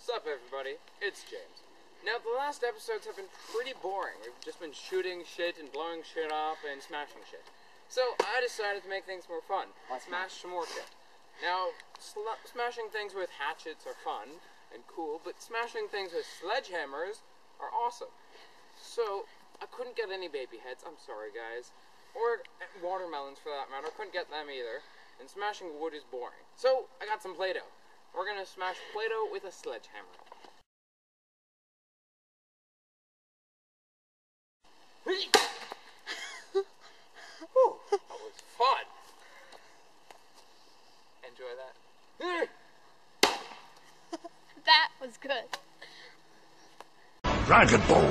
What's up, everybody? It's James. Now, the last episodes have been pretty boring. We've just been shooting shit and blowing shit up and smashing shit. So, I decided to make things more fun. Smash some more shit. Now, smashing things with hatchets are fun and cool, but smashing things with sledgehammers are awesome. So, I couldn't get any baby heads, I'm sorry guys. Or watermelons for that matter, couldn't get them either. And smashing wood is boring. So, I got some Play-Doh. We're gonna smash Play-Doh with a sledgehammer. Whew, that was fun. Enjoy that. That was good. Dragon Ball!